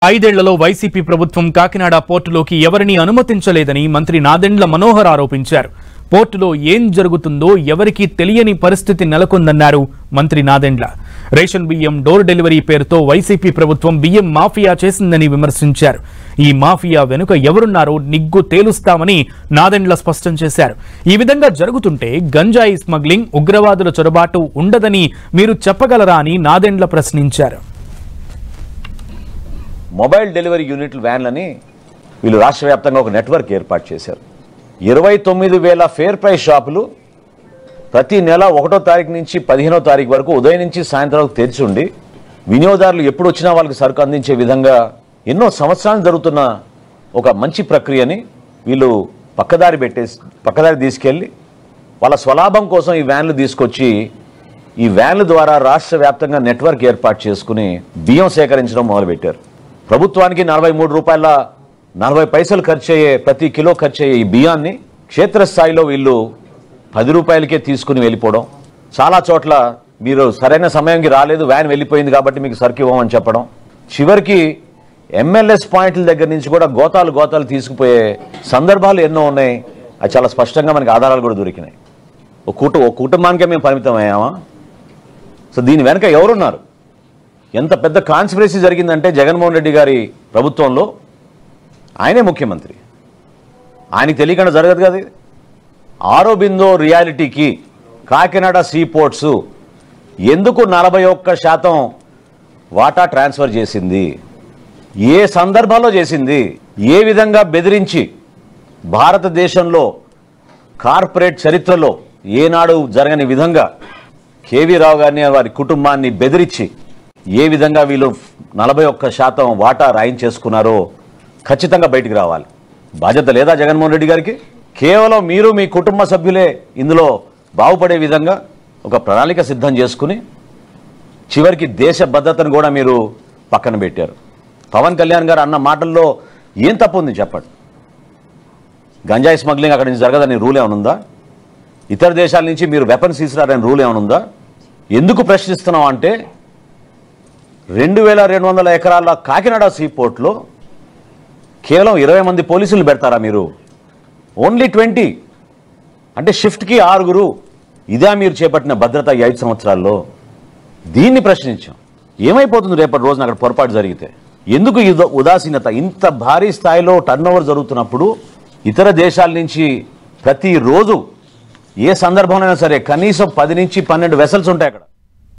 ఐదేళ్లలో వైసీపీ ప్రభుత్వం కాకినాడ పోర్టులోకి ఎవరిని అనుమతించలేదని మంత్రి నాదెండ్ల మనోహర్ ఆరోపించారు. పోర్టులో ఏం జరుగుతుందో ఎవరికీ తెలియని పరిస్థితి నెలకొందన్నారు మంత్రి నాదెండ్ల. రేషన్ బియ్యం డోర్ డెలివరీ పేరుతో వైసీపీ ప్రభుత్వం బియ్యం మాఫియా చేసిందని విమర్శించారు. ఈ మాఫియా వెనుక ఎవరున్నారో నిగ్గు తేలుస్తామని నాదెండ్ల స్పష్టం చేశారు. ఈ విధంగా జరుగుతుంటే గంజాయి స్మగ్లింగ్, ఉగ్రవాదుల చొరబాటు ఉండదని మీరు చెప్పగలరా అని నాదెండ్ల ప్రశ్నించారు. మొబైల్ డెలివరీ యూనిట్లు వ్యాన్లని వీళ్ళు రాష్ట్ర వ్యాప్తంగా ఒక నెట్వర్క్ ఏర్పాటు చేశారు. 29,000 ఫేర్ ప్రైస్ షాపులు ప్రతి నెల 1వ తారీఖు నుంచి 15వ తారీఖు వరకు ఉదయం నుంచి సాయంత్రం వరకు తెరిచి ఉండి వినియోగదారులు ఎప్పుడు వచ్చినా వాళ్ళకి సరుకు అందించే విధంగా ఎన్నో సంవత్సరాలు జరుగుతున్న ఒక మంచి ప్రక్రియని వీళ్ళు పక్కదారి తీసుకెళ్ళి వాళ్ళ స్వలాభం కోసం ఈ వ్యాన్లు తీసుకొచ్చి ఈ వ్యాన్ల ద్వారా రాష్ట్ర వ్యాప్తంగా నెట్వర్క్ ఏర్పాటు చేసుకుని బియ్యం సేకరించడం మొదలుపెట్టారు. ప్రభుత్వానికి 43 రూపాయల 40 పైసలు ఖర్చయ్యే ప్రతి కిలో ఖర్చయ్యే ఈ బియ్యాన్ని క్షేత్రస్థాయిలో వీళ్ళు 10 రూపాయలకే తీసుకుని వెళ్ళిపోవడం, చాలా చోట్ల మీరు సరైన సమయానికి రాలేదు, వ్యాన్ వెళ్ళిపోయింది కాబట్టి మీకు సరుకు ఇవ్వమని చెప్పడం, చివరికి ఎంఎల్ఎస్ పాయింట్ల దగ్గర నుంచి కూడా గోతాలు తీసుకుపోయే సందర్భాలు ఎన్నో ఉన్నాయి. అది చాలా స్పష్టంగా మనకి ఆధారాలు కూడా దొరికినాయి. ఒక కుటుంబానికే మేము పరిమితం అయ్యామా? సో దీని వెనక ఎవరున్నారు? ఎంత పెద్ద కాన్స్పిరసీ జరిగిందంటే జగన్మోహన్ రెడ్డి గారి ప్రభుత్వంలో ఆయనే ముఖ్యమంత్రి, ఆయనకి తెలియకుండా జరగదు కదా. ఆరోబిందో రియాలిటీకి కాకినాడ సీ పోర్ట్స్ ఎందుకు 41% వాటా ట్రాన్స్ఫర్ చేసింది, ఏ సందర్భంలో చేసింది, ఏ విధంగా బెదిరించి భారతదేశంలో కార్పొరేట్ చరిత్రలో ఏనాడు జరగని విధంగా కేవీ రావు గారిని వారి కుటుంబాన్ని బెదిరించి ఏ విధంగా వీళ్ళు 41% వాటా రాయించేసుకున్నారో ఖచ్చితంగా బయటికి రావాలి. బాధ్యత లేదా జగన్మోహన్ రెడ్డి గారికి? కేవలం మీరు మీ కుటుంబ సభ్యులే ఇందులో బాగుపడే విధంగా ఒక ప్రణాళిక సిద్ధం చేసుకుని చివరికి దేశ భద్రతను కూడా మీరు పక్కన పెట్టారు. పవన్ కళ్యాణ్ గారు అన్న మాటల్లో ఏం తప్పు ఉంది చెప్పండి? గంజాయి స్మగ్లింగ్ అక్కడి నుంచి జరగదని రూల్ ఏమైనా ఉందా? ఇతర దేశాల నుంచి మీరు వెపన్స్ తీసుకురారని రూల్ ఏమైనా ఉందా? ఎందుకు ప్రశ్నిస్తున్నాం అంటే 2,200 ఎకరాల కాకినాడ సీ పోర్ట్లో కేవలం 20 మంది పోలీసులు పెడతారా మీరు? ఓన్లీ 20 అంటే షిఫ్ట్కి 6. ఇదే మీరు చేపట్టిన భద్రత ఈ 5 సంవత్సరాల్లో? దీన్ని ప్రశ్నించాం. ఏమైపోతుంది రేపటి రోజున అక్కడ పొరపాటు జరిగితే? ఎందుకు ఈ ఉదాసీనత? ఇంత భారీ స్థాయిలో టర్నోవర్ జరుగుతున్నప్పుడు ఇతర దేశాల నుంచి ప్రతిరోజు ఏ సందర్భంలోనైనా సరే కనీసం 10 నుంచి 12 వెసల్స్ ఉంటాయి అక్కడ.